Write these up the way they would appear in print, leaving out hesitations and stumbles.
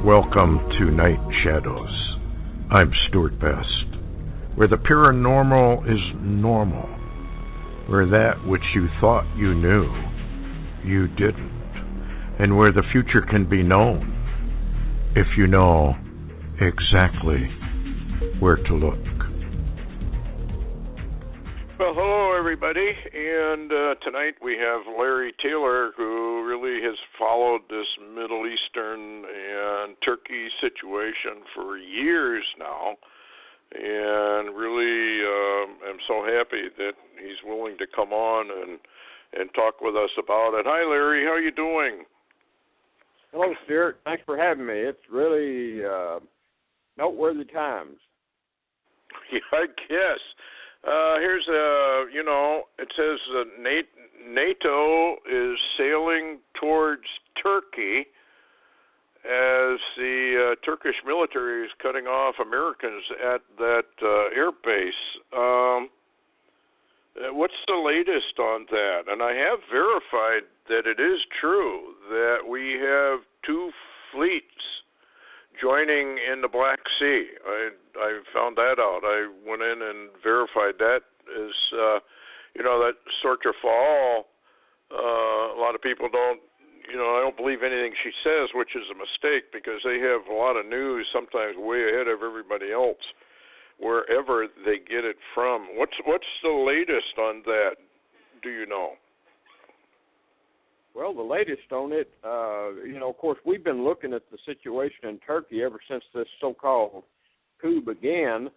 Welcome to Night Shadows. I'm Stuart Best, where the paranormal is normal, where that which you thought you knew, you didn't, and where the future can be known if you know exactly where to look. Well, hello everybody, and tonight we have Larry Taylor, who really has followed this Middle Eastern and Turkey situation for years now, and really am so happy that he's willing to come on and talk with us about it. Hi Larry, how are you doing? Hello Stuart, thanks for having me. It's really noteworthy times. Yeah, I guess. Here's it says NATO is sailing towards Turkey as the Turkish military is cutting off Americans at that airbase. What's the latest on that? And I have verified that it is true that we have two fleets joining in the Black Sea. I found that out. I went in and verified that is, that Sorcher Fall. A lot of people don't, I don't believe anything she says, which is a mistake because they have a lot of news sometimes way ahead of everybody else, wherever they get it from. What's the latest on that? Do you know? Well, the latest on it, of course, we've been looking at the situation in Turkey ever since this so-called coup began,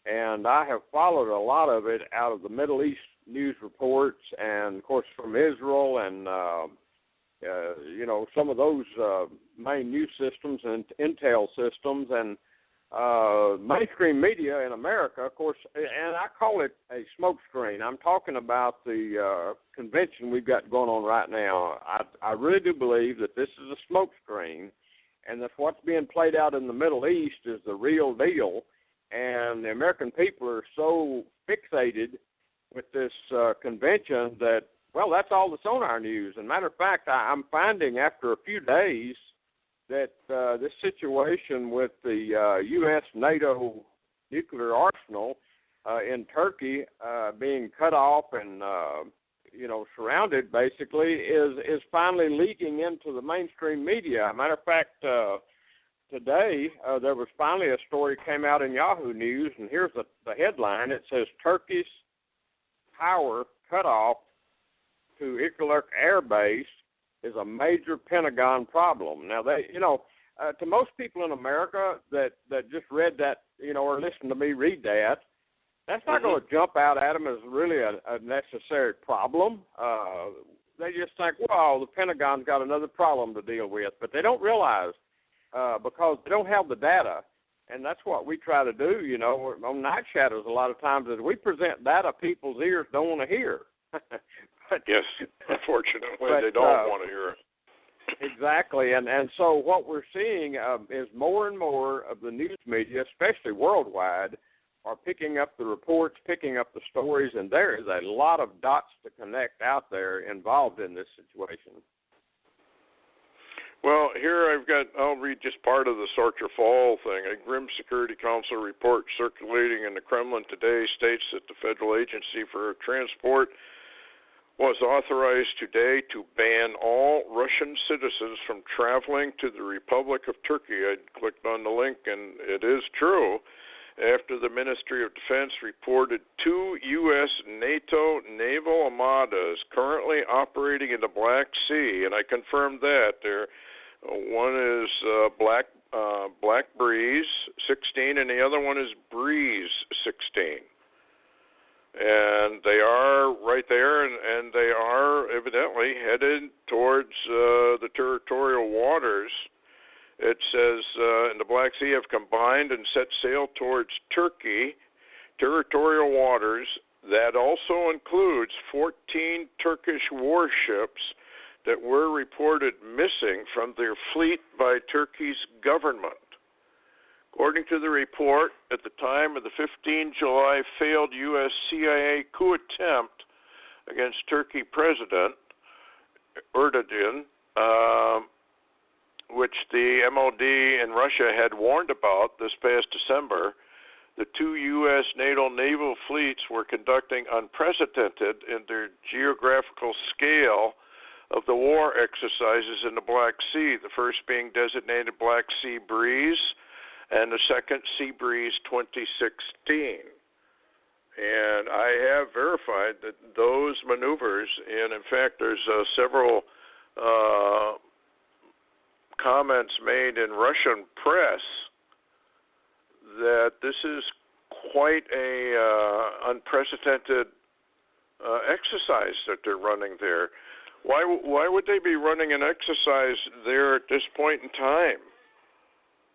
and I have followed a lot of it out of the Middle East news reports and, of course, from Israel and, some of those main news systems and intel systems and mainstream media in America, of course, and I call it a smokescreen. I'm talking about the convention we've got going on right now. I really do believe that this is a smokescreen, and that what's being played out in the Middle East is the real deal, and the American people are so fixated with this convention that, well, that's all that's on our news. And matter of fact, I'm finding after a few days that this situation with the U.S. NATO nuclear arsenal in Turkey being cut off and, surrounded basically is finally leaking into the mainstream media. Matter of fact, today there was finally a story came out in Yahoo News, and here's the headline. It says, Turkish power cut off to Islamic Air Base is a major Pentagon problem. Now, to most people in America that just read that, or listened to me read that, that's not going to jump out at them as really a necessary problem. They just think, well, the Pentagon's got another problem to deal with. But they don't realize, because they don't have the data, and that's what we try to do, on Night Shadows a lot of times, is we present data people's ears don't want to hear. Yes, unfortunately, they don't want to hear it. Exactly, and so what we're seeing is more and more of the news media, especially worldwide, are picking up the reports, picking up the stories, and there is a lot of dots to connect out there involved in this situation. Well, here I'll read just part of the Sorcher Fall thing. A Grim Security Council report circulating in the Kremlin today states that the Federal Agency for Transport was authorized today to ban all Russian citizens from traveling to the Republic of Turkey. I clicked on the link, and it is true, after the Ministry of Defense reported 2 U.S. NATO naval armadas currently operating in the Black Sea, and I confirmed that. One is Black Breeze 16, and the other one is Breeze 16. And they are right there, and they are evidently headed towards the territorial waters. It says in the Black Sea have combined and set sail towards Turkey, territorial waters. That also includes 14 Turkish warships that were reported missing from their fleet by Turkey's government. According to the report, at the time of the 15 July failed U.S. CIA coup attempt against Turkey President Erdogan, which the MOD in Russia had warned about this past December, the two U.S. NATO naval fleets were conducting unprecedented in their geographical scale of the war exercises in the Black Sea, the first being designated Black Sea Breeze and the second Sea Breeze 2016. And I have verified that those maneuvers, and in fact there's several comments made in Russian press that this is quite a unprecedented exercise that they're running there. Why would they be running an exercise there at this point in time,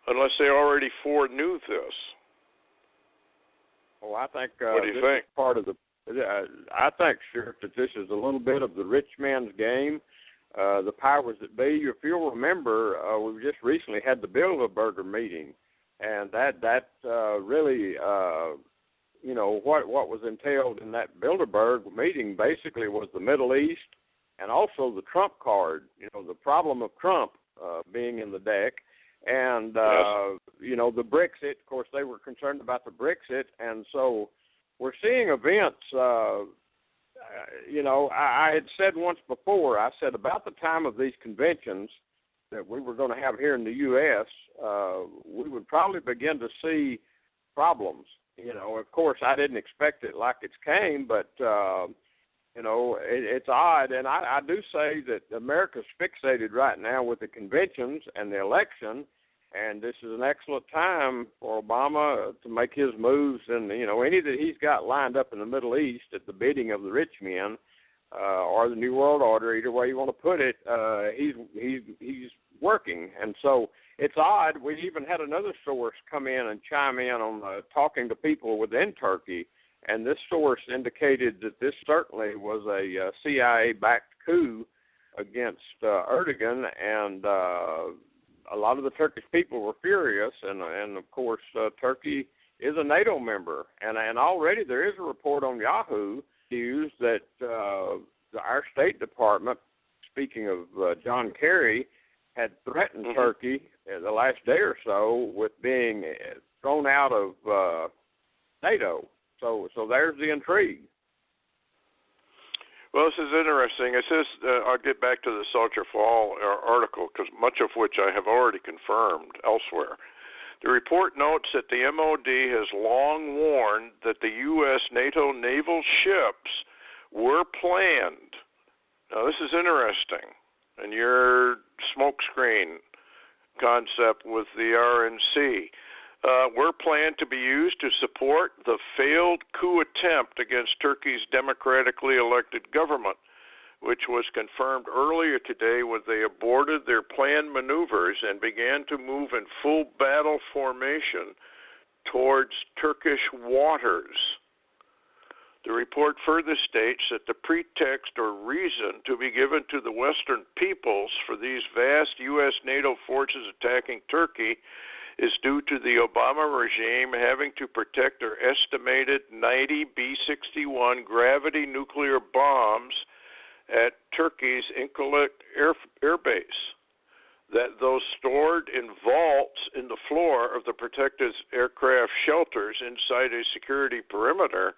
unless they already foreknew this? Well, I think what do you this think? is part of the. I think, Sheriff, that this is a little bit of the rich man's game. The powers that be. If you'll remember, we just recently had the Bilderberger meeting, and that really, what was entailed in that Bilderberg meeting basically was the Middle East and also the Trump card. The problem of Trump being in the deck. And, the Brexit, of course, they were concerned about the Brexit. And so we're seeing events, I had said once before, I said about the time of these conventions that we were going to have here in the U.S., we would probably begin to see problems. Of course, I didn't expect it like it came, but, it's odd. And I do say that America's fixated right now with the conventions and the election. And this is an excellent time for Obama to make his moves, and any that he's got lined up in the Middle East at the bidding of the rich men, or the New World Order, either way you want to put it, he's working. And so it's odd. We even had another source come in and chime in on talking to people within Turkey, and this source indicated that this certainly was a CIA-backed coup against Erdogan, and a lot of the Turkish people were furious, and of course, Turkey is a NATO member. And already there is a report on Yahoo News that our State Department, speaking of John Kerry, had threatened Turkey the last day or so with being thrown out of NATO. So there's the intrigue. Well, this is interesting. It says, I'll get back to the Salter Fall article, because much of which I have already confirmed elsewhere. The report notes that the MOD has long warned that the U.S. NATO naval ships were planned. Now, this is interesting. And your smokescreen concept with the RNC were planned to be used to support the failed coup attempt against Turkey's democratically elected government, which was confirmed earlier today when they aborted their planned maneuvers and began to move in full battle formation towards Turkish waters. The report further states that the pretext or reason to be given to the Western peoples for these vast U.S. NATO forces attacking Turkey is due to the Obama regime having to protect their estimated 90 B-61 gravity nuclear bombs at Turkey's Incirlik Air Base, that those stored in vaults in the floor of the protected aircraft shelters inside a security perimeter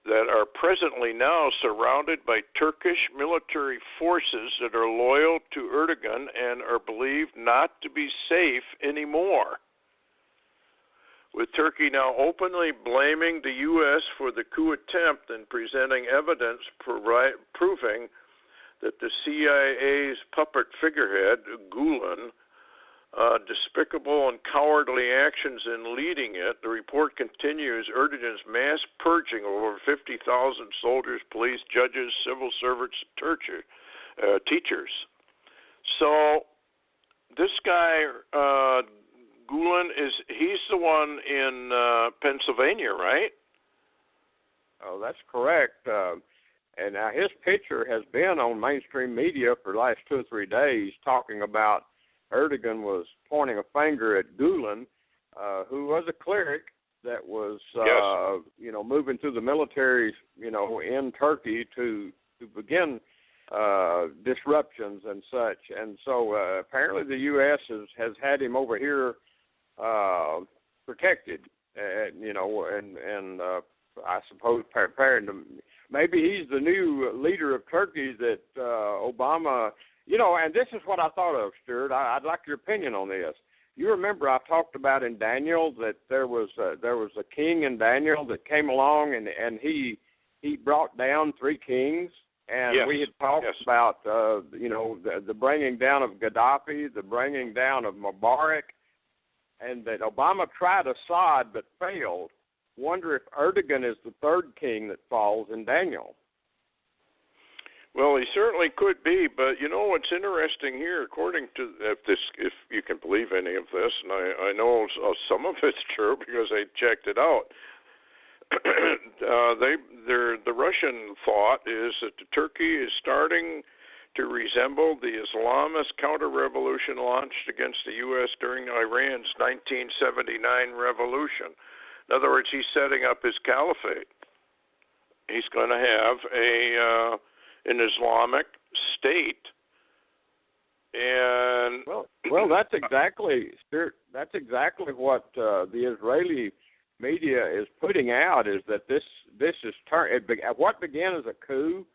that are presently now surrounded by Turkish military forces that are loyal to Erdogan and are believed not to be safe anymore. With Turkey now openly blaming the U.S. for the coup attempt and presenting evidence proving that the CIA's puppet figurehead, Gulen, despicable and cowardly actions in leading it, the report continues Erdogan's mass purging of over 50,000 soldiers, police, judges, civil servants, teachers. So this guy, Gulen, he's the one in Pennsylvania, right? Oh, that's correct. And now his picture has been on mainstream media for the last 2 or 3 days talking about Erdogan was pointing a finger at Gulen, who was a cleric that was, moving through the military, in Turkey to begin disruptions and such. And so apparently the U.S. has had him over here protected, and I suppose preparing to. Maybe he's the new leader of Turkey that Obama. And this is what I thought of, Stuart. I'd like your opinion on this. You remember I talked about in Daniel that there was a king in Daniel that came along and he brought down 3 kings. And yes. we had talked about, the bringing down of Gaddafi, the bringing down of Mubarak, and that Obama tried Assad but failed. Wonder if Erdogan is the 3rd king that falls in Daniel. Well, he certainly could be, but what's interesting here, according to if you can believe any of this, and I know some of it's true because I checked it out. The Russian thought is that Turkey is starting to resemble the Islamist counter-revolution launched against the U.S. during Iran's 1979 revolution. In other words, he's setting up his caliphate. He's going to have an Islamic State, and well, that's exactly what the Israeli media is putting out, is that this is what began as a coup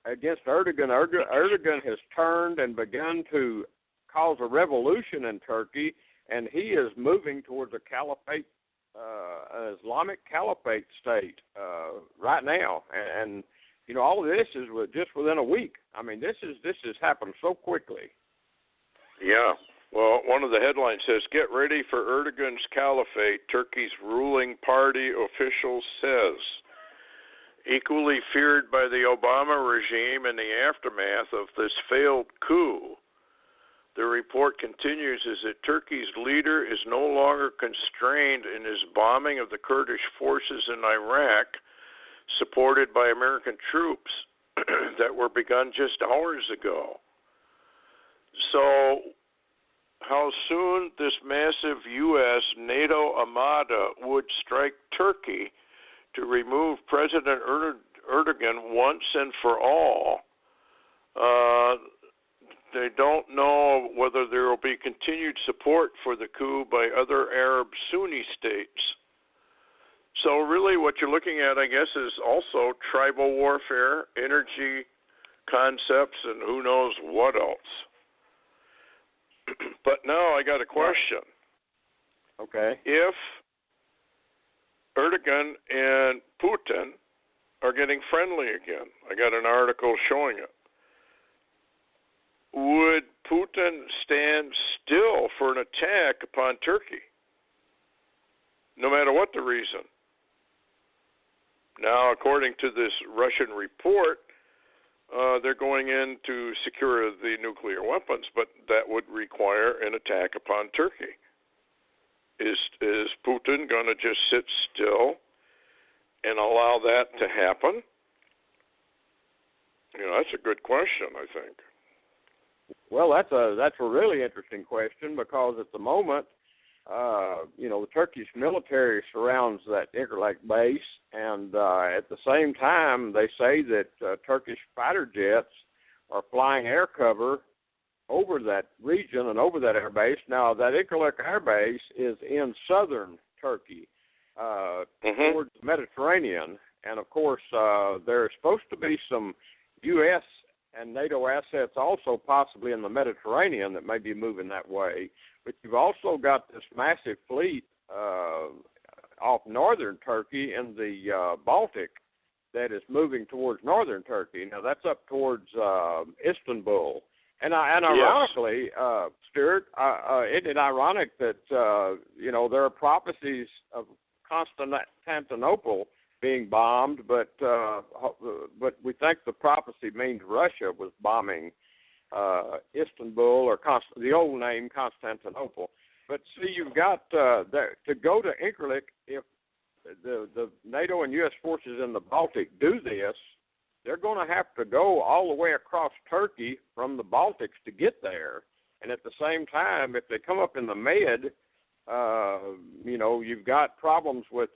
against Erdogan. Erdogan has turned and begun to cause a revolution in Turkey, and he is moving towards a caliphate, an Islamic caliphate state right now, and all of this is just within a week. I mean, this has happened so quickly. Yeah. Well, one of the headlines says, "Get ready for Erdogan's caliphate," Turkey's ruling party official says. Equally feared by the Obama regime in the aftermath of this failed coup, the report continues is that Turkey's leader is no longer constrained in his bombing of the Kurdish forces in Iraq, supported by American troops that were begun just hours ago. So how soon this massive U.S. NATO armada would strike Turkey to remove President Erdogan once and for all, they don't know whether there will be continued support for the coup by other Arab Sunni states. So really what you're looking at, I guess, is also tribal warfare, energy concepts, and who knows what else. But now I got a question. Okay. If Erdogan and Putin are getting friendly again, I got an article showing it, would Putin stand still for an attack upon Turkey, no matter what the reason? Now, according to this Russian report, they're going in to secure the nuclear weapons, but that would require an attack upon Turkey. Is Putin going to just sit still and allow that to happen? That's a good question, I think. Well, that's a really interesting question, because at the moment, the Turkish military surrounds that Incirlik base, and at the same time, they say that Turkish fighter jets are flying air cover over that region and over that air base. Now, that Incirlik air base is in southern Turkey, towards the Mediterranean, and of course, there's supposed to be some U.S. and NATO assets also possibly in the Mediterranean that may be moving that way. But you've also got this massive fleet off northern Turkey in the Baltic that is moving towards northern Turkey. Now, that's up towards Istanbul. And ironically, Stuart, isn't it ironic that, there are prophecies of Constantinople being bombed, but we think the prophecy means Russia was bombing Istanbul, or the old name Constantinople. But see, you've got to go to Incirlik. If the NATO and U.S. forces in the Baltic do this, they're going to have to go all the way across Turkey from the Baltics to get there. And at the same time, if they come up in the Med, you've got problems with.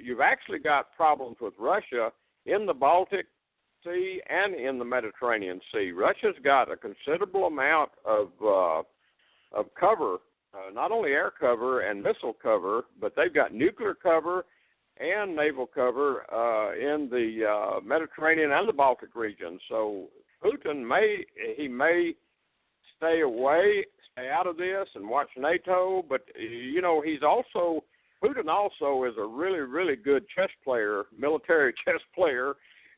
You've actually got problems with Russia in the Baltic, Sea and in the Mediterranean Sea. Russia's got a considerable amount of cover, not only air cover and missile cover, but they've got nuclear cover and naval cover in the Mediterranean and the Baltic region. So Putin may stay away, stay out of this and watch NATO, but, you know, Putin also is a really, really good chess player, military chess player,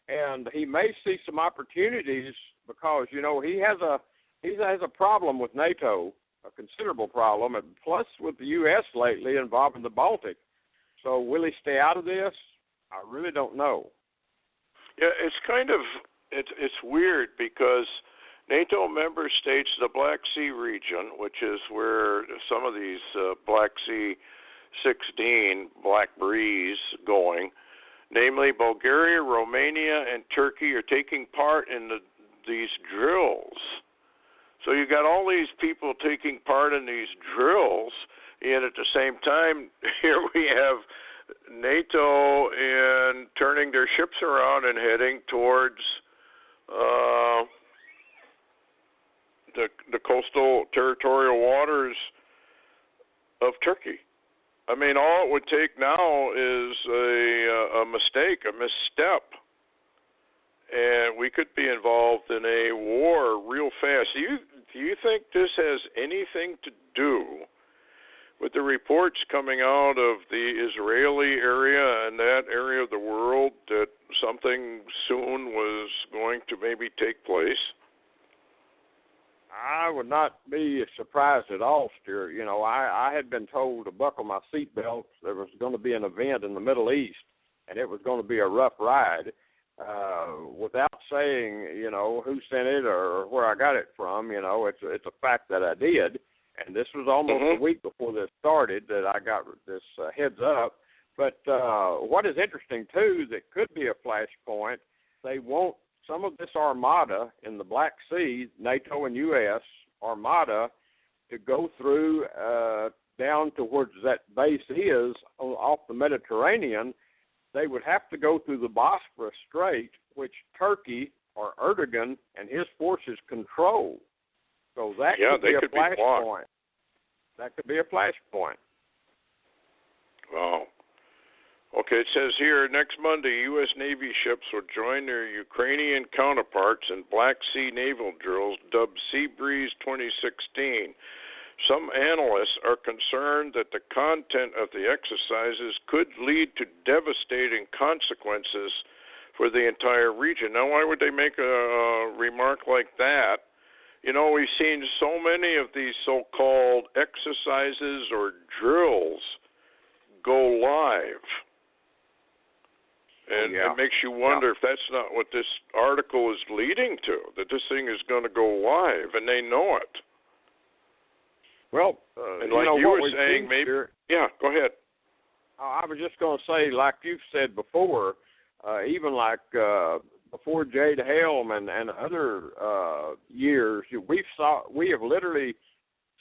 and he may see some opportunities because, you know, he has a problem with NATO, a considerable problem, and plus with the U.S. lately involving the Baltic. So will he stay out of this? I really don't know. Yeah, it's weird because NATO member states, the Black Sea region, which is where some of these Black Sea 16 Black Breeze going, namely Bulgaria, Romania, and Turkey, are taking part in these drills. So you got all these people taking part in these drills, and at the same time, here we have NATO and turning their ships around and heading towards the coastal territorial waters of Turkey. I mean, all it would take now is a mistake, a misstep, and we could be involved in a war real fast. Do you think this has anything to do with the reports coming out of the Israeli area and that area of the world that something soon was going to maybe take place? I would not be surprised at all, Stuart. You know, I had been told to buckle my seatbelt. There was going to be an event in the Middle East, and it was going to be a rough ride. Without saying, you know, who sent it or where I got it from, you know, it's a fact that I did. And this was almost a week before this started that I got this heads up. But what is interesting, too, that could be a flashpoint, they want some of this armada in the Black Sea, NATO and U.S. armada, to go through down towards that base is off the Mediterranean. They would have to go through the Bosphorus Strait, which Turkey or Erdogan and his forces control. So that could be a flashpoint. That could be a flashpoint. Wow. Okay, it says here, next Monday, U.S. Navy ships will join their Ukrainian counterparts in Black Sea naval drills dubbed Sea Breeze 2016. Some analysts are concerned that the content of the exercises could lead to devastating consequences for the entire region. Now, why would they make a remark like that? You know, we've seen so many of these so-called exercises or drills go live. And it makes you wonder if that's not what this article is leading to, that this thing is going to go live, and they know it. Well, and like you were saying, maybe... Yeah, go ahead. I was just going to say, like you've said before, even like before Jade Helm and other years, we have literally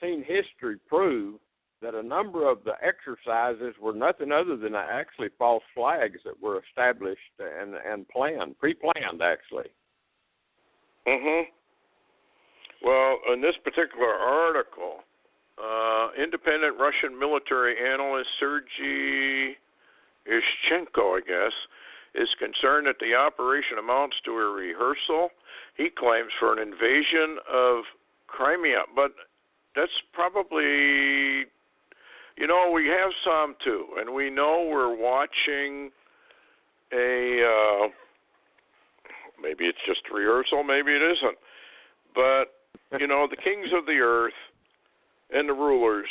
seen history prove that a number of the exercises were nothing other than actually false flags that were established and planned, pre-planned, actually. Well, in this particular article, independent Russian military analyst Sergei Ishchenko, I guess, is concerned that the operation amounts to a rehearsal, he claims, for an invasion of Crimea. But that's probably... You know, we have some, too, and we know we're watching maybe it's just a rehearsal, maybe it isn't. But, you know, the kings of the earth and the rulers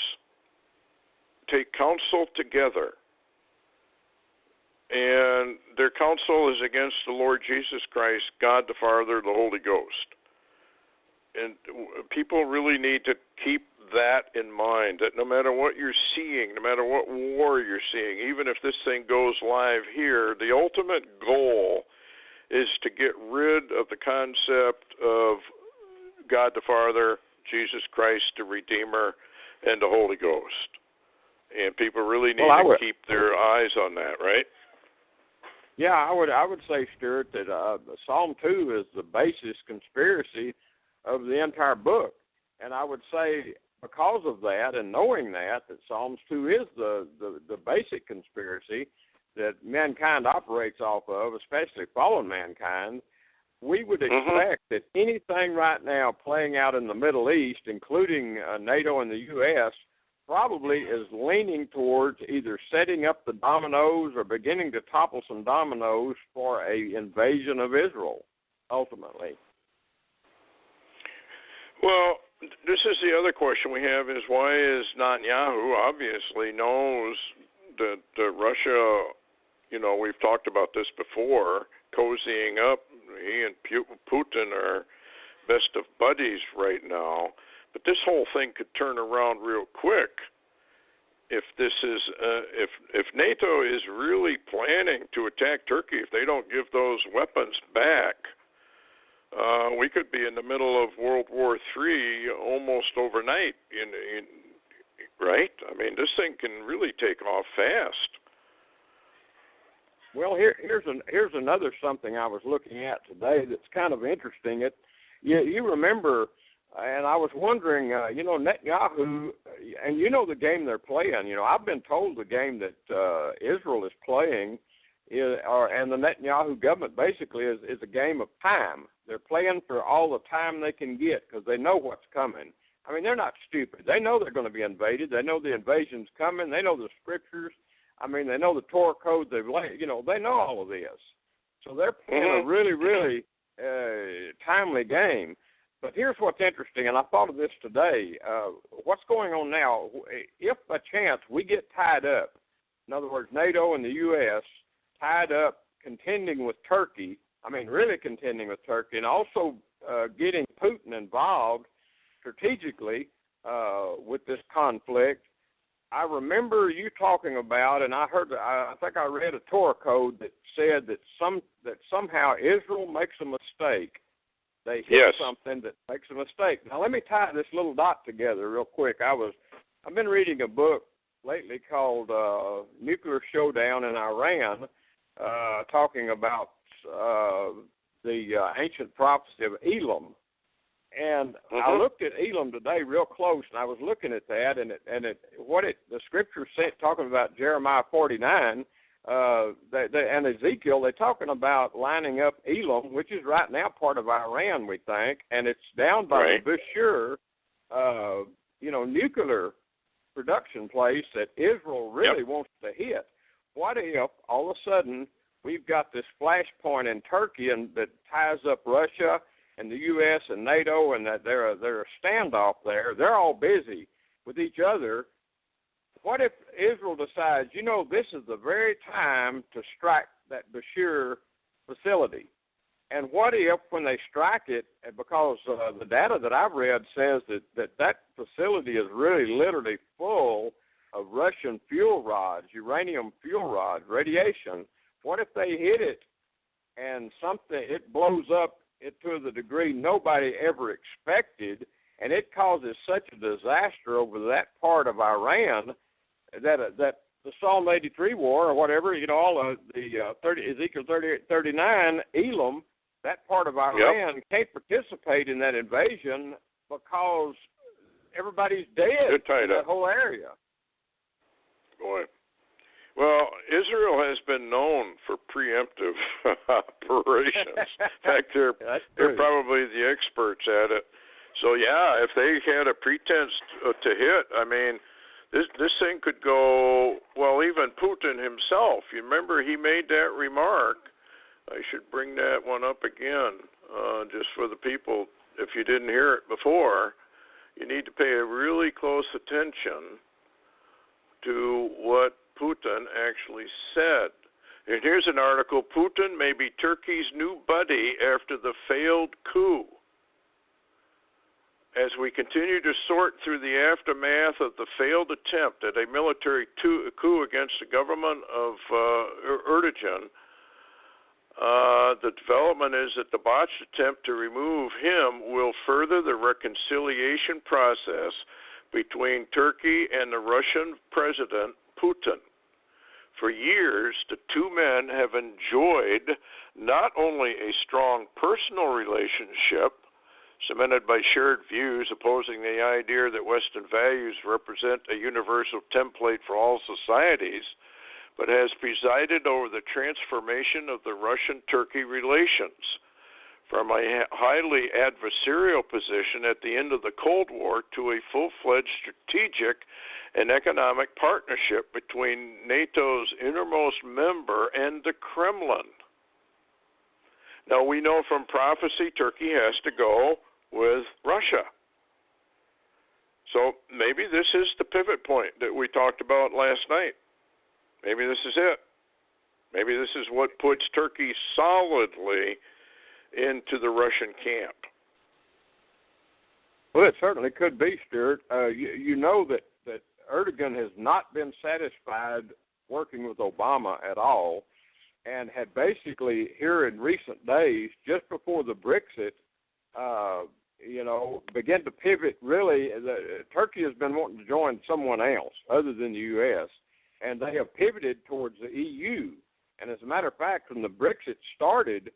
take counsel together, and their counsel is against the Lord Jesus Christ, God the Father, the Holy Ghost. And people really need to keep that in mind, that no matter what you're seeing, no matter what war you're seeing, even if this thing goes live here, the ultimate goal is to get rid of the concept of God the Father, Jesus Christ, the Redeemer, and the Holy Ghost. And people really need to keep their eyes on that, right? Yeah, I would say, Stuart, that Psalm 2 is the basis conspiracy of the entire book, and I would say because of that and knowing that Psalms 2 is the basic conspiracy that mankind operates off of, especially fallen mankind. We would expect that anything right now playing out in the Middle East, including NATO and the U.S., probably is leaning towards either setting up the dominoes or beginning to topple some dominoes for a invasion of Israel, ultimately. Well, this is the other question we have is why is Netanyahu obviously knows that Russia, we've talked about this before, cozying up. He and Putin are best of buddies right now. But this whole thing could turn around real quick if this is if NATO is really planning to attack Turkey. If they don't give those weapons back, we could be in the middle of World War III almost overnight. Right? I mean, this thing can really take off fast. Well, here's another something I was looking at today that's kind of interesting. You remember, and I was wondering, Netanyahu, and the game they're playing. I've been told the game that Israel is playing, and the Netanyahu government basically is a game of time. They're playing for all the time they can get because they know what's coming. I mean, they're not stupid. They know they're going to be invaded. They know the invasion's coming. They know the scriptures. I mean, they know the Torah code. They know all of this. So they're playing a really, really timely game. But here's what's interesting, and I thought of this today. What's going on now, if by chance we get tied up, in other words, NATO and the U.S. tied up contending with Turkey, really contending with Turkey, and also getting Putin involved strategically with this conflict, I remember you talking about, and I think I read a Torah code that said that somehow Israel makes a mistake. They hit something that makes a mistake. Now let me tie this little dot together real quick. I've been reading a book lately called Nuclear Showdown in Iran, talking about the ancient prophecy of Elam. And I looked at Elam today real close, and I was looking at that, and the scripture said, talking about Jeremiah 49 and Ezekiel, they're talking about lining up Elam, which is right now part of Iran, we think, and it's down by the Bushehr, nuclear production place that Israel really wants to hit. What if all of a sudden we've got this flashpoint in Turkey and that ties up Russia and the U.S. and NATO, and that they're a standoff there. They're all busy with each other. What if Israel decides, this is the very time to strike that Bushehr facility? And what if when they strike it, because the data that I've read says that facility is really literally full of Russian fuel rods, uranium fuel rods, radiation. What if they hit it and it blows up to the degree nobody ever expected, and it causes such a disaster over that part of Iran that the Psalm 83 war or whatever, all Ezekiel 39, Elam, that part of Iran can't participate in that invasion because everybody's dead in that whole area. Boy. Well, Israel has been known for preemptive operations. In fact, they're probably the experts at it. So, if they had a pretense to hit, this thing could go, well, even Putin himself. You remember he made that remark. I should bring that one up again, just for the people. If you didn't hear it before, you need to pay a really close attention to what Putin actually said. And here's an article, Putin may be Turkey's new buddy after the failed coup. As we continue to sort through the aftermath of the failed attempt at a military coup against the government of Erdogan, the development is that the botched attempt to remove him will further the reconciliation process between Turkey and the Russian President Putin. For years, the two men have enjoyed only a strong personal relationship cemented by shared views opposing the idea that Western values represent a universal template for all societies, but has presided over the transformation of the Russian-Turkey relations from a highly adversarial position at the end of the Cold War to a full-fledged strategic and economic partnership between NATO's innermost member and the Kremlin. Now, we know from prophecy Turkey has to go with Russia. So maybe this is the pivot point that we talked about last night. Maybe this is it. Maybe this is what puts Turkey solidly into the Russian camp. Well, it certainly could be, Stuart. You know that Erdogan has not been satisfied working with Obama at all, and had basically here in recent days, just before the Brexit, began to pivot. Really, Turkey has been wanting to join someone else other than the U.S., and they have pivoted towards the EU. And as a matter of fact, when the Brexit started,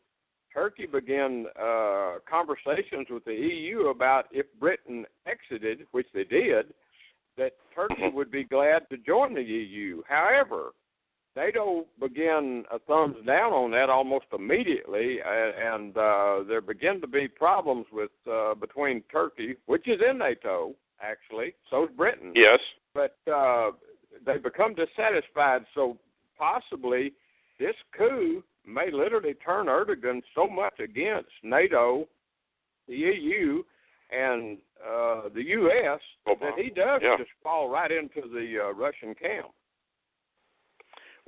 Turkey began conversations with the EU about if Britain exited, which they did, that Turkey would be glad to join the EU. However, NATO began a thumbs down on that almost immediately, and there began to be problems with between Turkey, which is in NATO, actually, so is Britain. Yes. But they become dissatisfied, so possibly this coup may literally turn Erdogan so much against NATO, the EU, and the U.S. that he does just fall right into the Russian camp.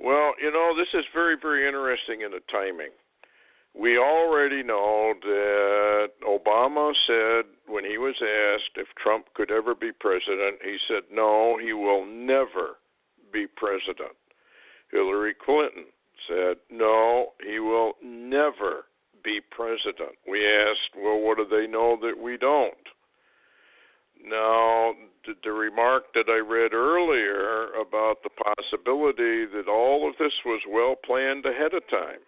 Well, this is very, very interesting in the timing. We already know that Obama said when he was asked if Trump could ever be president, he said, no, he will never be president. Hillary Clinton said, no, he will never be president. We asked, well, what do they know that we don't? Now, the remark that I read earlier about the possibility that all of this was well planned ahead of time.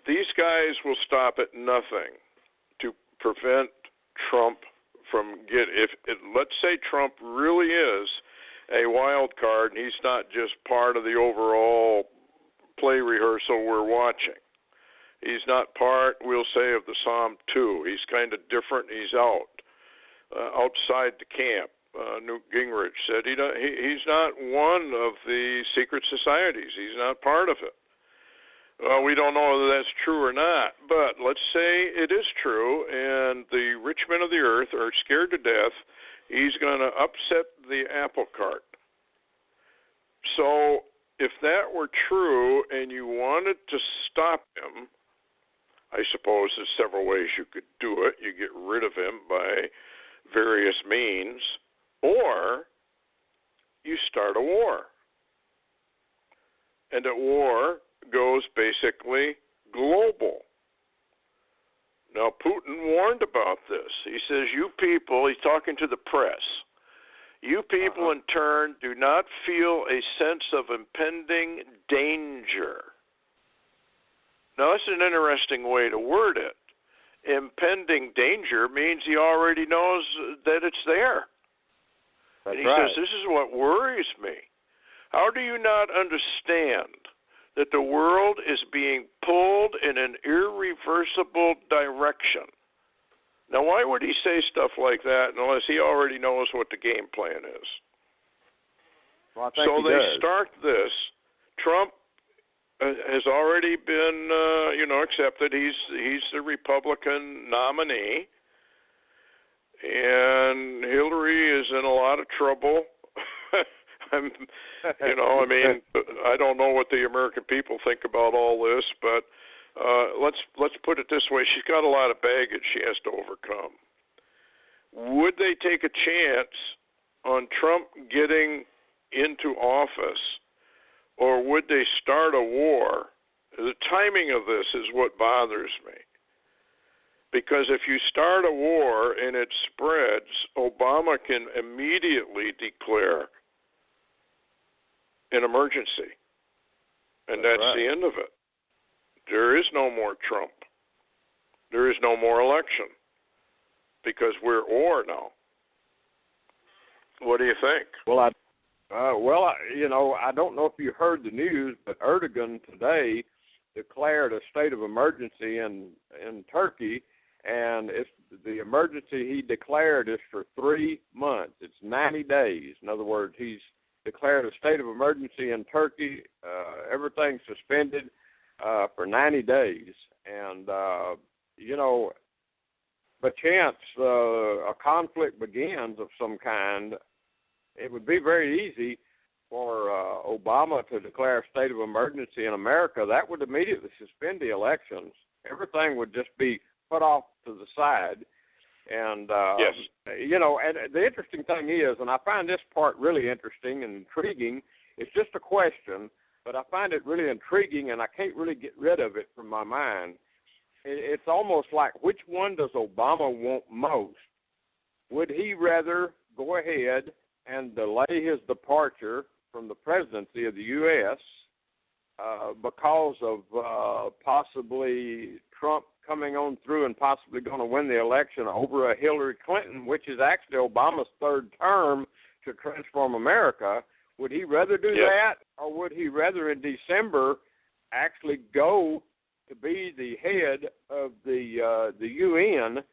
These guys will stop at nothing to prevent Trump from let's say Trump really is a wild card and he's not just part of the overall play rehearsal we're watching. He's not part, we'll say, of the Psalm 2. He's kind of different. He's outside the camp. Newt Gingrich said he's not one of the secret societies. He's not part of it. Well, we don't know whether that's true or not, but let's say it is true, and the rich men of the earth are scared to death. He's going to upset the apple cart. So if that were true and you wanted to stop him, I suppose there's several ways you could do it. You get rid of him by various means, or you start a war. And that war goes basically global. Now, Putin warned about this. He says, you people, he's talking to the press, you people in turn do not feel a sense of impending danger. Now, that's an interesting way to word it. Impending danger means he already knows that it's there. That's and he right. says, this is what worries me. How do you not understand that the world is being pulled in an irreversible direction? Now, why would he say stuff like that unless he already knows what the game plan is? Well, I think so he they does. start this. Trump has already been, accepted. He's the Republican nominee, and Hillary is in a lot of trouble. I don't know what the American people think about all this, but let's put it this way: she's got a lot of baggage she has to overcome. Would they take a chance on Trump getting into office? Or would they start a war? The timing of this is what bothers me. Because if you start a war and it spreads, Obama can immediately declare an emergency. And And that's right. the end of it. There is no more Trump. There is no more election because we're war now. What do you think? Well, I don't know if you heard the news, but Erdogan today declared a state of emergency in Turkey, and the emergency he declared is for 3 months. It's 90 days. In other words, he's declared a state of emergency in Turkey. Everything's suspended for 90 days, and chance a conflict begins of some kind, it would be very easy for Obama to declare a state of emergency in America. That would immediately suspend the elections. Everything would just be put off to the side. And, yes. And the interesting thing is, and I find this part really interesting and intriguing, it's just a question, but I find it really intriguing, and I can't really get rid of it from my mind. It's almost like, which one does Obama want most? Would he rather go ahead and delay his departure from the presidency of the U.S. Because of possibly Trump coming on through and possibly going to win the election over a Hillary Clinton, which is actually Obama's third term to transform America? Would he rather do that, or would he rather in December actually go to be the head of the UN,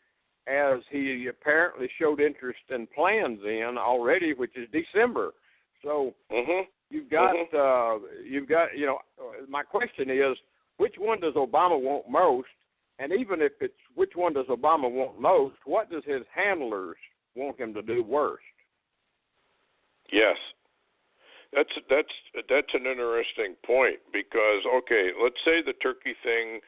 as he apparently showed interest in plans in already, which is December? So you've got, my question is, which one does Obama want most? And even if it's which one does Obama want most, what does his handlers want him to do worst? Yes. That's an interesting point because, okay, let's say the Turkey thing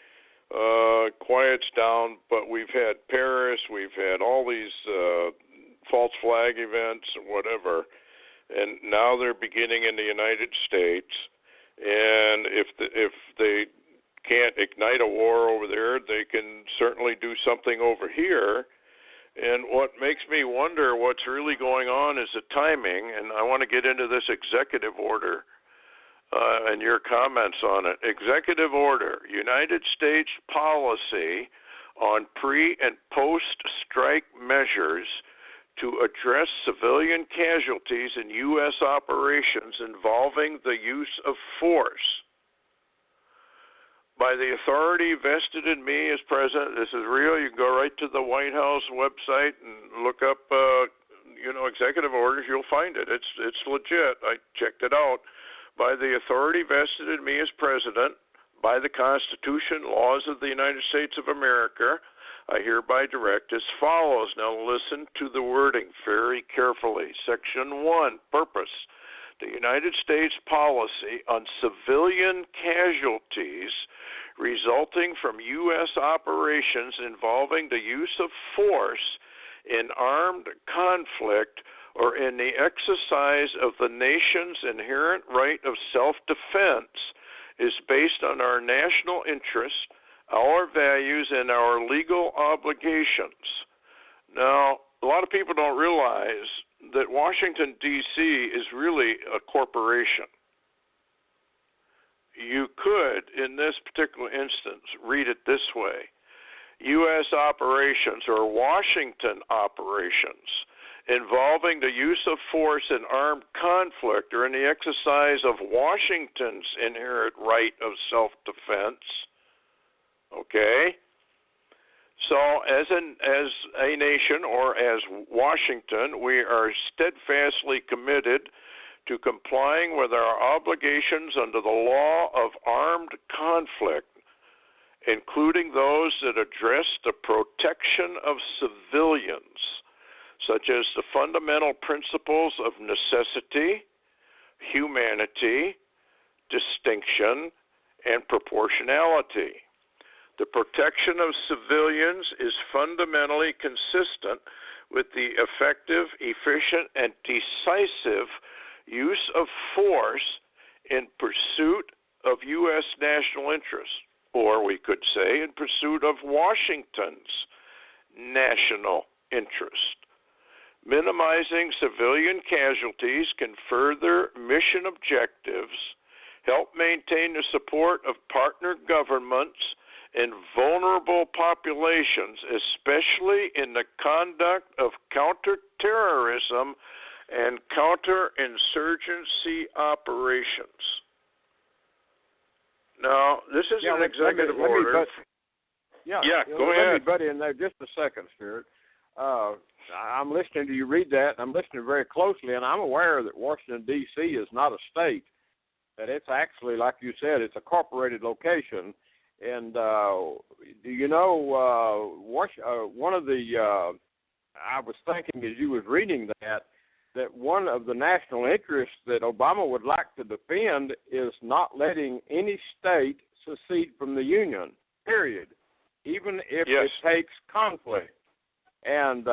quiets down, but we've had Paris, we've had all these false flag events and whatever, and now they're beginning in the United States. And if they can't ignite a war over there, they can certainly do something over here. And what makes me wonder what's really going on is the timing, and I want to get into this executive order and your comments on it. Executive order, United States policy on pre- and post-strike measures to address civilian casualties in U.S. operations involving the use of force. By the authority vested in me as president, this is real. You can go right to the White House website and look up, executive orders. You'll find it. It's legit. I checked it out. By the authority vested in me as president, by the Constitution, laws of the United States of America, I hereby direct as follows. Now listen to the wording very carefully. Section 1, purpose. The United States policy on civilian casualties resulting from U.S. operations involving the use of force in armed conflict or in the exercise of the nation's inherent right of self-defense is based on our national interests, our values, and our legal obligations. Now, a lot of people don't realize that Washington, D.C. is really a corporation. You could, in this particular instance, read it this way. U.S. operations or Washington operations involving the use of force in armed conflict or in the exercise of Washington's inherent right of self-defense. Okay? So as a nation or as Washington, we are steadfastly committed to complying with our obligations under the law of armed conflict, including those that address the protection of civilians, such as the fundamental principles of necessity, humanity, distinction, and proportionality. The protection of civilians is fundamentally consistent with the effective, efficient, and decisive use of force in pursuit of U.S. national interests, or we could say in pursuit of Washington's national interest. Minimizing civilian casualties can further mission objectives help maintain the support of partner governments and vulnerable populations, especially in the conduct of counterterrorism and counterinsurgency operations. Now, this is an executive order. Go ahead. Let me butt in there just a second, Stuart. I'm listening to you read that, and I'm listening very closely, and I'm aware that Washington, D.C. is not a state, that it's actually, like you said, it's a corporated location. And do you know, one of the, I was thinking as you was reading that one of the national interests that Obama would like to defend is not letting any state secede from the Union, period, even if it takes conflict. And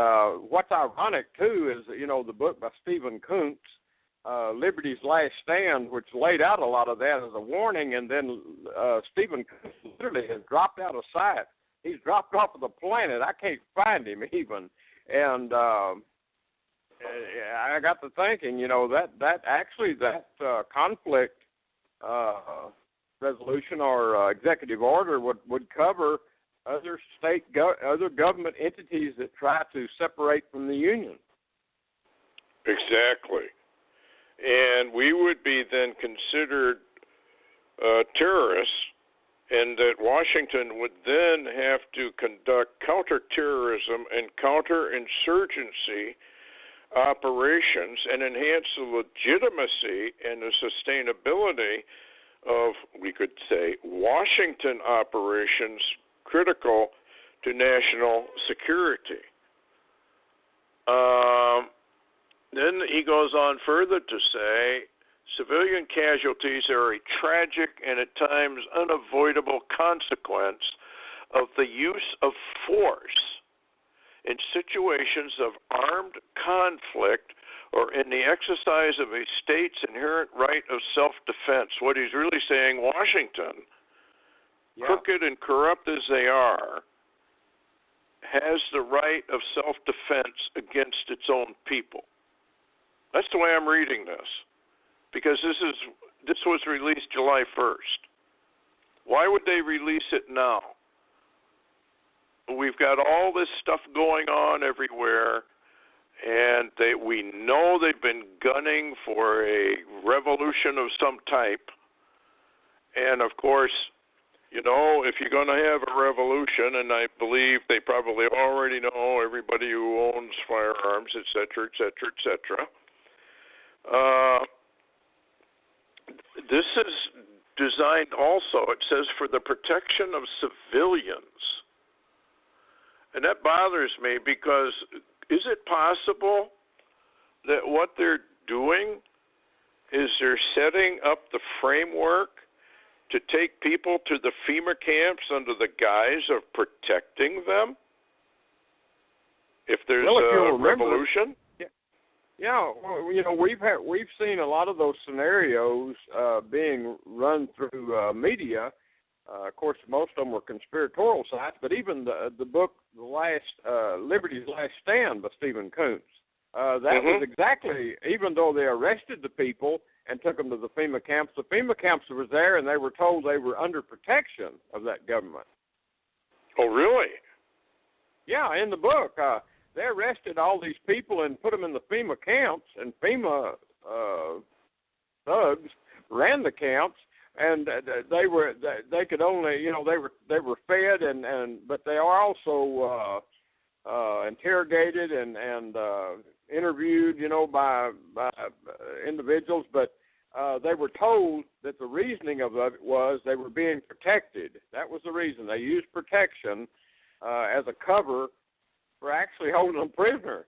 what's ironic, too, is, the book by Stephen Kuntz, Liberty's Last Stand, which laid out a lot of that as a warning, and then Stephen Kuntz literally has dropped out of sight. He's dropped off of the planet. I can't find him even. And I got to thinking, that conflict resolution or executive order would cover other other government entities that try to separate from the Union. Exactly. And we would be then considered terrorists, and that Washington would then have to conduct counterterrorism and counterinsurgency operations and enhance the legitimacy and the sustainability of, we could say, Washington operations critical to national security. Then he goes on further to say, civilian casualties are a tragic and at times unavoidable consequence of the use of force in situations of armed conflict or in the exercise of a state's inherent right of self-defense. What he's really saying, Washington, crooked and corrupt as they are, has the right of self-defense against its own people. That's the way I'm reading this, because this was released July 1st. Why would they release it now? We've got all this stuff going on everywhere, and we know they've been gunning for a revolution of some type. And, of course, if you're going to have a revolution, and I believe they probably already know, everybody who owns firearms, et cetera, et cetera, et cetera, this is designed also, it says, for the protection of civilians. And that bothers me because is it possible that what they're doing is they're setting up the framework to take people to the FEMA camps under the guise of protecting them if there's a revolution? Yeah, well, we've seen a lot of those scenarios being run through media. Of course, most of them were conspiratorial sites, but even the book, Liberty's Last Stand by Stephen Kuntz, that was exactly, even though they arrested the people and took them to the FEMA camps were there, and they were told they were under protection of that government. Oh, really? Yeah, in the book. They arrested all these people and put them in the FEMA camps, and FEMA thugs ran the camps, and they could only, they were fed, but they are also interrogated and interviewed, by individuals, but they were told that the reasoning of it was they were being protected. That was the reason. They used protection as a cover for actually holding them prisoner.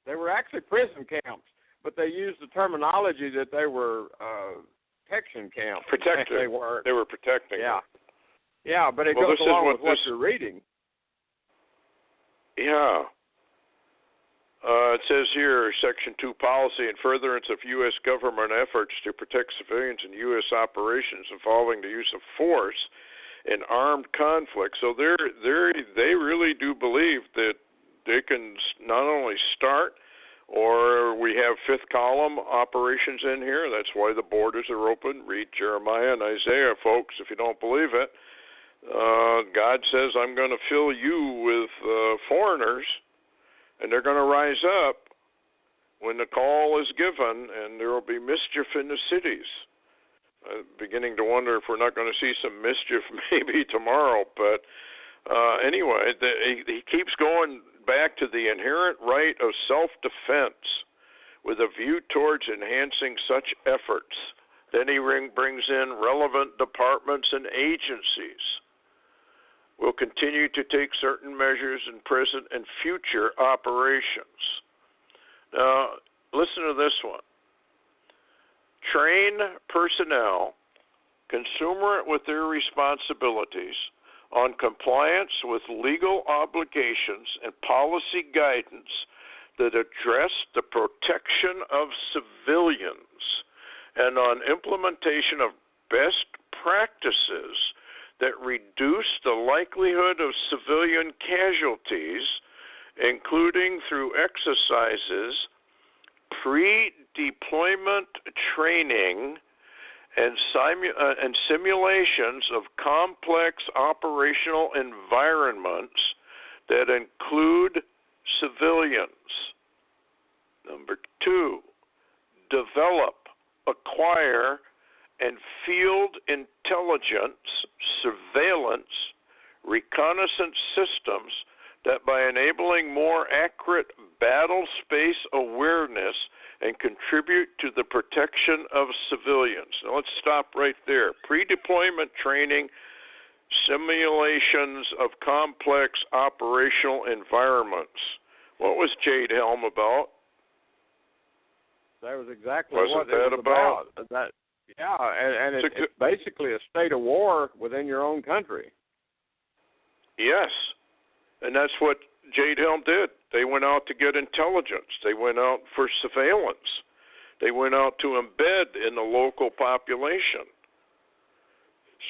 They were actually prison camps, but they used the terminology that they were protection camps. Protected. They were protecting. Yeah. Yeah, but it goes along with what you're reading. Yeah. It says here, Section 2 policy in furtherance of U.S. government efforts to protect civilians in U.S. operations involving the use of force in armed conflict. So they really do believe that they can not only start Or we have fifth column operations in here. That's why the borders are open. Read Jeremiah and Isaiah, folks, if you don't believe it. God says, I'm going to fill you with foreigners, and they're going to rise up when the call is given, and there will be mischief in the cities. I'm beginning to wonder if we're not going to see some mischief maybe tomorrow. But anyway, he keeps going back to the inherent right of self-defense with a view towards enhancing such efforts. Then he brings in relevant departments and agencies. Will continue to take certain measures in present and future operations. Now, listen to this one. Train personnel consummate with their responsibilities on compliance with legal obligations and policy guidance that address the protection of civilians and on implementation of best practices that reduce the likelihood of civilian casualties, including through exercises, pre-deployment training, and simulations of complex operational environments that include civilians. Number 2, develop, acquire, and field intelligence, surveillance, reconnaissance systems that by enabling more accurate battle space awareness and contribute to the protection of civilians. Now let's stop right there. Pre-deployment training, simulations of complex operational environments. What was Jade Helm about? That was exactly what it was about. And it's basically a state of war within your own country. Yes, and that's what Jade Helm did. They went out to get intelligence. They went out for surveillance. They went out to embed in the local population.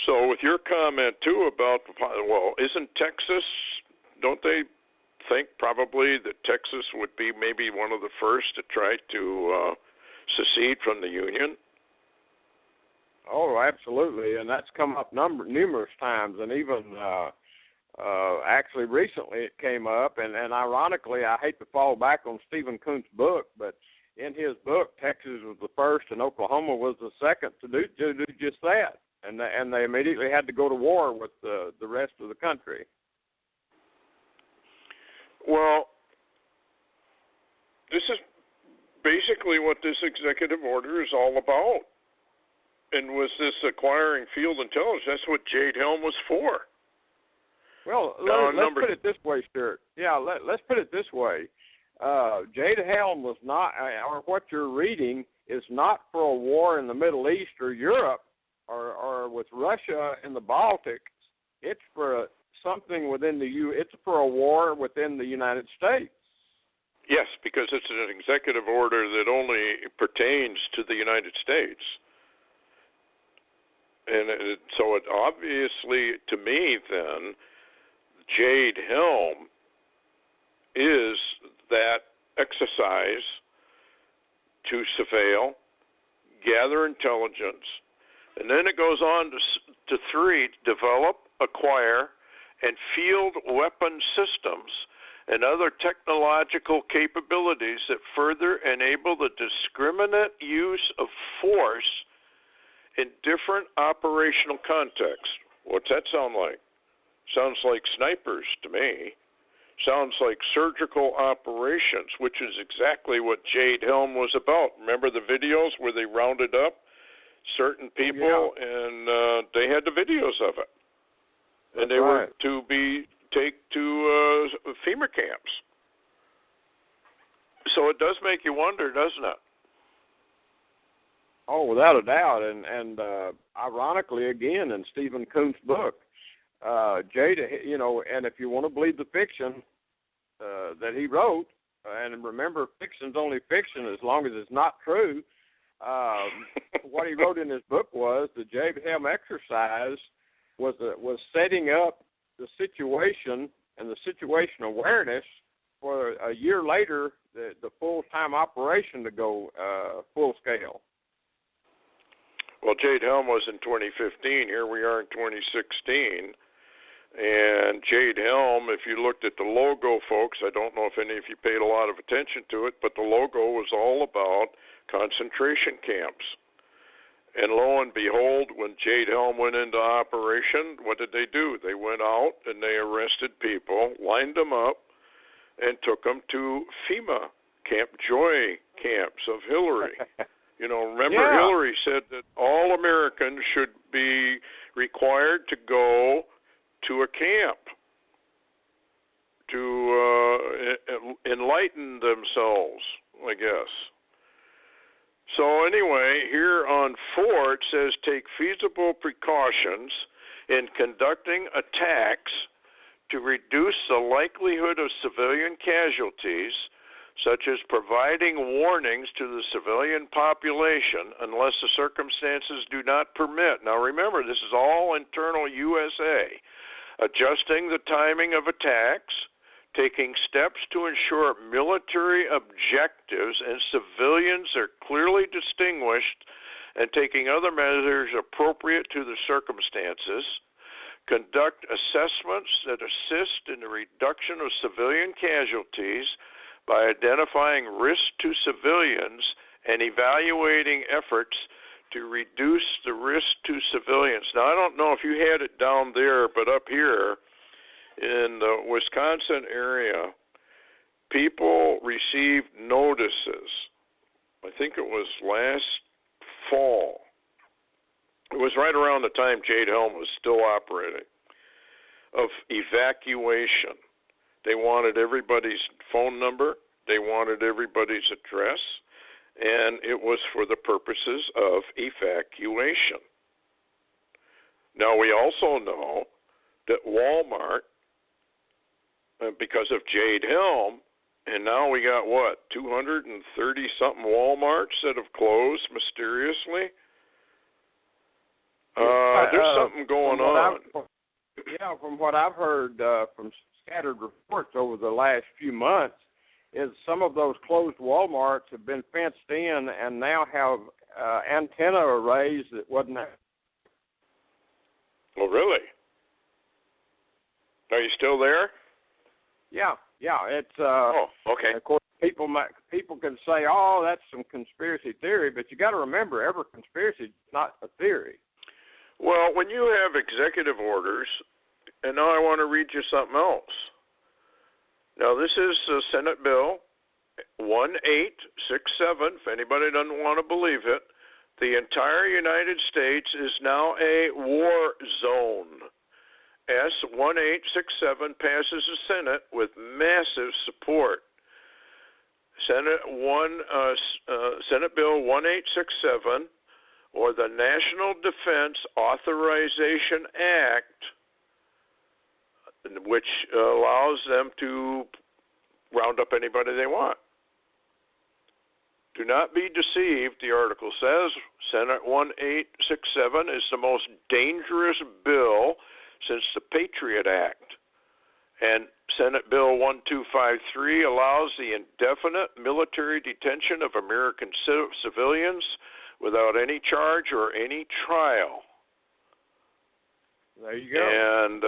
So with your comment, too, about, well, isn't Texas, don't they think probably that Texas would be maybe one of the first to try to secede from the Union? Oh, absolutely, and that's come up numerous times, and even actually recently it came up, and ironically, I hate to fall back on Stephen Kuntz's book, but in his book, Texas was the first and Oklahoma was the second to do just that, and they immediately had to go to war with the rest of the country. Well, this is basically what this executive order is all about. And was this acquiring field intelligence? That's what Jade Helm was for. Well, let's put it this way, Stuart. Yeah, let's put it this way. Jade Helm was not, or what you're reading is not for a war in the Middle East or Europe or with Russia in the Baltics. It's for something within it's for a war within the United States. Yes, because it's an executive order that only pertains to the United States. And so it obviously, to me, then, Jade Helm is that exercise to surveil, gather intelligence, and then it goes on to 3, develop, acquire, and field weapon systems and other technological capabilities that further enable the discriminate use of force in different operational contexts. What's that sound like? Sounds like snipers to me. Sounds like surgical operations, which is exactly what Jade Helm was about. Remember the videos where they rounded up certain people and they had the videos of it. And they were to be taken to FEMA camps. So it does make you wonder, doesn't it? Oh, without a doubt, and ironically, again, in Stephen Kuntz's book, Jade, and if you want to believe the fiction that he wrote, and remember, fiction's only fiction as long as it's not true. What he wrote in his book was the Jade Helm exercise was setting up the situation and the situation awareness for a year later the full-time operation to go full scale? Well, Jade Helm was in 2015. Here we are in 2016. And Jade Helm, if you looked at the logo, folks, I don't know if any of you paid a lot of attention to it, but the logo was all about concentration camps. And lo and behold, when Jade Helm went into operation, what did they do? They went out and they arrested people, lined them up, and took them to FEMA, Camp Joy camps of Hillary. You know, remember Hillary said that all Americans should be required to go to a camp to enlighten themselves, I guess. So anyway, here on 4 it says take feasible precautions in conducting attacks to reduce the likelihood of civilian casualties, such as providing warnings to the civilian population unless the circumstances do not permit. Now remember, this is all internal USA. Adjusting the timing of attacks, taking steps to ensure military objectives and civilians are clearly distinguished, and taking other measures appropriate to the circumstances, conduct assessments that assist in the reduction of civilian casualties by identifying risk to civilians and evaluating efforts to reduce the risk to civilians. Now, I don't know if you had it down there, but up here in the Wisconsin area, people received notices. I think it was last fall. It was right around the time Jade Helm was still operating, of evacuation. They wanted everybody's phone number. They wanted everybody's address. And it was for the purposes of evacuation. Now, we also know that Walmart, because of Jade Helm, and now we got, 230-something Walmarts that have closed mysteriously? There's something going on. From what I've heard from scattered reports over the last few months, is some of those closed Walmarts have been fenced in and now have antenna arrays that wasn't there. Oh, really? Are you still there? Yeah. It's okay. Of course, people can say, "Oh, that's some conspiracy theory," but you got to remember, every conspiracy is not a theory. Well, when you have executive orders, and now I want to read you something else. Now, this is Senate Bill 1867. If anybody doesn't want to believe it, the entire United States is now a war zone. S-1867 passes the Senate with massive support. Senate Bill 1867, or the National Defense Authorization Act, which allows them to round up anybody they want. Do not be deceived, the article says. Senate 1867 is the most dangerous bill since the Patriot Act. And Senate Bill 1253 allows the indefinite military detention of American civilians without any charge or any trial. There you go. And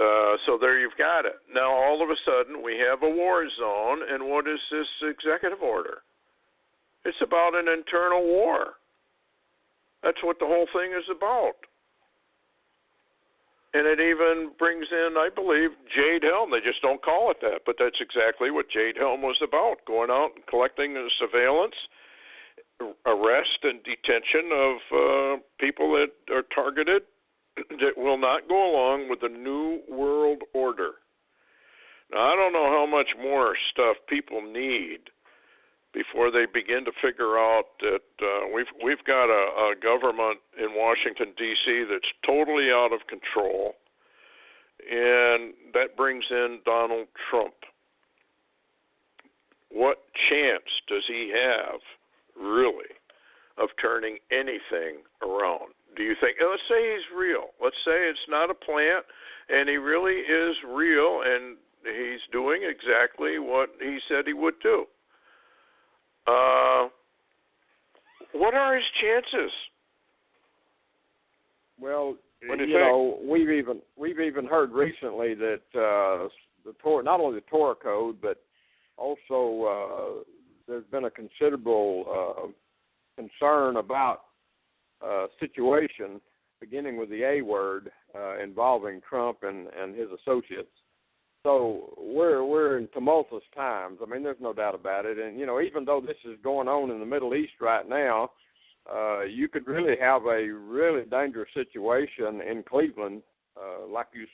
so there you've got it. Now, all of a sudden, we have a war zone, and what is this executive order? It's about an internal war. That's what the whole thing is about. And it even brings in, I believe, Jade Helm. They just don't call it that, but that's exactly what Jade Helm was about, going out and collecting the surveillance, arrest and detention of people that are targeted that will not go along with the New World Order. Now, I don't know how much more stuff people need before they begin to figure out that we've got a government in Washington, D.C. that's totally out of control, and that brings in Donald Trump. What chance does he have, really, of turning anything around? Do you think, let's say he's real. Let's say it's not a plant, and he really is real, and he's doing exactly what he said he would do. What are his chances? Well, we've even heard recently that not only the Torah code, but also there's been a considerable concern about situation beginning with the A word involving Trump and his associates. So we're in tumultuous times. I mean, there's no doubt about it. And even though this is going on in the Middle East right now, you could really have a really dangerous situation in Cleveland, like you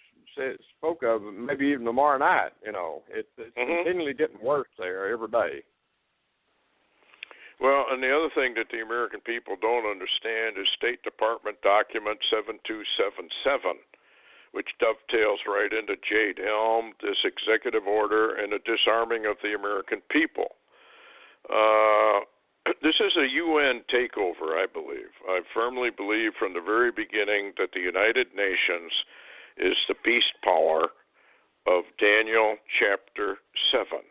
spoke of, maybe even tomorrow night. It's continually getting worse there every day. Well, and the other thing that the American people don't understand is State Department document 7277, which dovetails right into Jade Helm, this executive order, and the disarming of the American people. This is a UN takeover, I believe. I firmly believe from the very beginning that the United Nations is the beast power of Daniel chapter 7.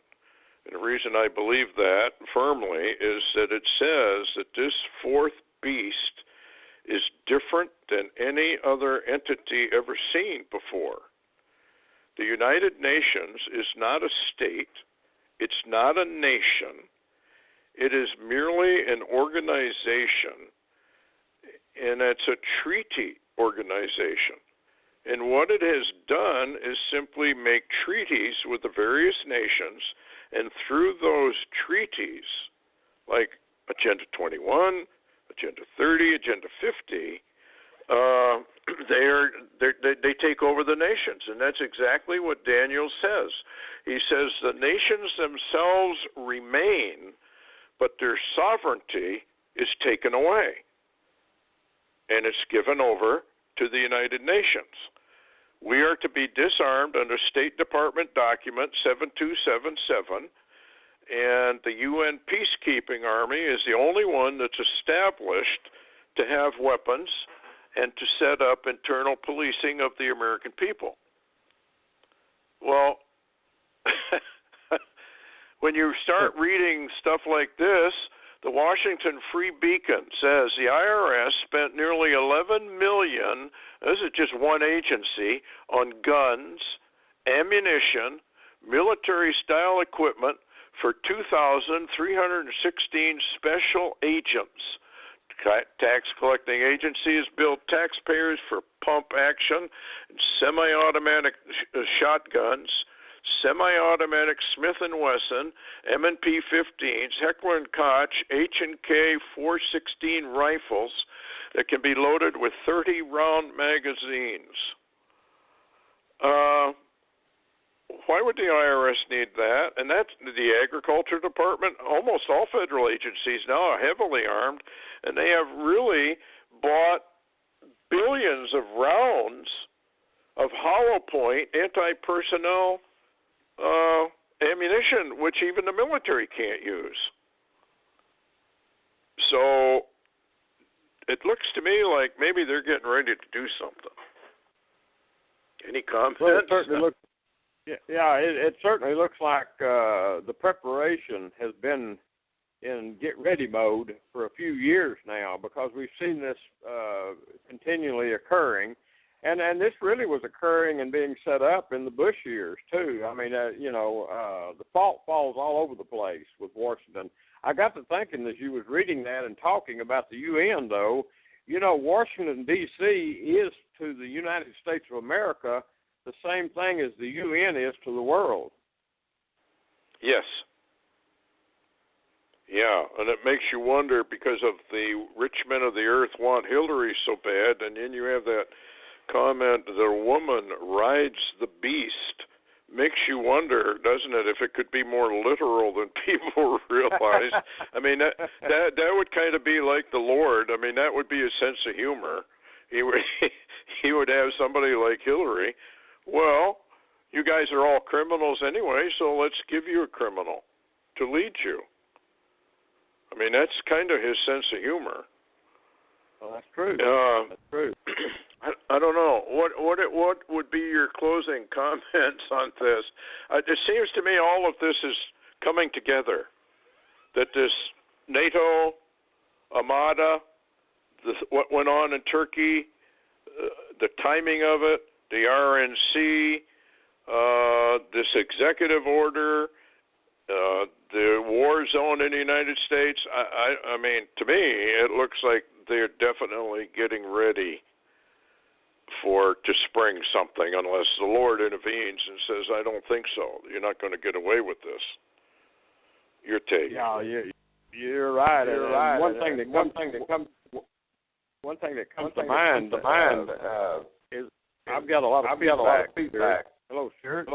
And the reason I believe that firmly is that it says that this fourth beast is different than any other entity ever seen before. The United Nations is not a state. It's not a nation. It is merely an organization, and it's a treaty organization. And what it has done is simply make treaties with the various nations, and through those treaties, like Agenda 21, Agenda 30, Agenda 50, they take over the nations, and that's exactly what Daniel says. He says the nations themselves remain, but their sovereignty is taken away, and it's given over to the United Nations. We are to be disarmed under State Department document 7277, and the UN peacekeeping army is the only one that's established to have weapons and to set up internal policing of the American people. Well, when you start reading stuff like this, the Washington Free Beacon says the IRS spent nearly $11 million, this is just one agency, on guns, ammunition, military-style equipment for 2,316 special agents. Tax-collecting agencies billed taxpayers for pump action, semi-automatic shotguns, semi-automatic Smith & Wesson, M&P 15s, Heckler & Koch, H&K 416 rifles that can be loaded with 30-round magazines. Why would the IRS need that? And that's the Agriculture Department. Almost all federal agencies now are heavily armed, and they have really bought billions of rounds of hollow point anti-personnel ammunition, which even the military can't use. So it looks to me like maybe they're getting ready to do something. Any comments? Well, it certainly looks. It certainly looks like the preparation has been in get-ready mode for a few years now, because we've seen this continually occurring. And this really was occurring and being set up in the Bush years, too. I mean, the fault falls all over the place with Washington. I got to thinking as you was reading that and talking about the UN, though, Washington, D.C. is to the United States of America the same thing as the UN is to the world. Yes. Yeah, and it makes you wonder, because of the rich men of the earth want Hillary so bad, and then you have that comment, the woman rides the beast. Makes you wonder, doesn't it, if it could be more literal than people realize. I mean, that would kind of be like the Lord. I mean, that would be his sense of humor. He would have somebody like Hillary. Well, you guys are all criminals anyway, so let's give you a criminal to lead you. I mean, that's kind of his sense of humor. Well, that's true. That's true. I don't know. What would be your closing comments on this? It seems to me all of this is coming together. that this NATO Armada, what went on in Turkey, the timing of it, the RNC, this executive order, the war zone in the United States. I mean, to me, it looks like they're definitely getting ready to spring something, unless the Lord intervenes and says, "I don't think so. You're not going to get away with this." Your take? Yeah, you're right. You're right. One thing that comes to mind is I've got a lot of feedback. Hello, Stuart.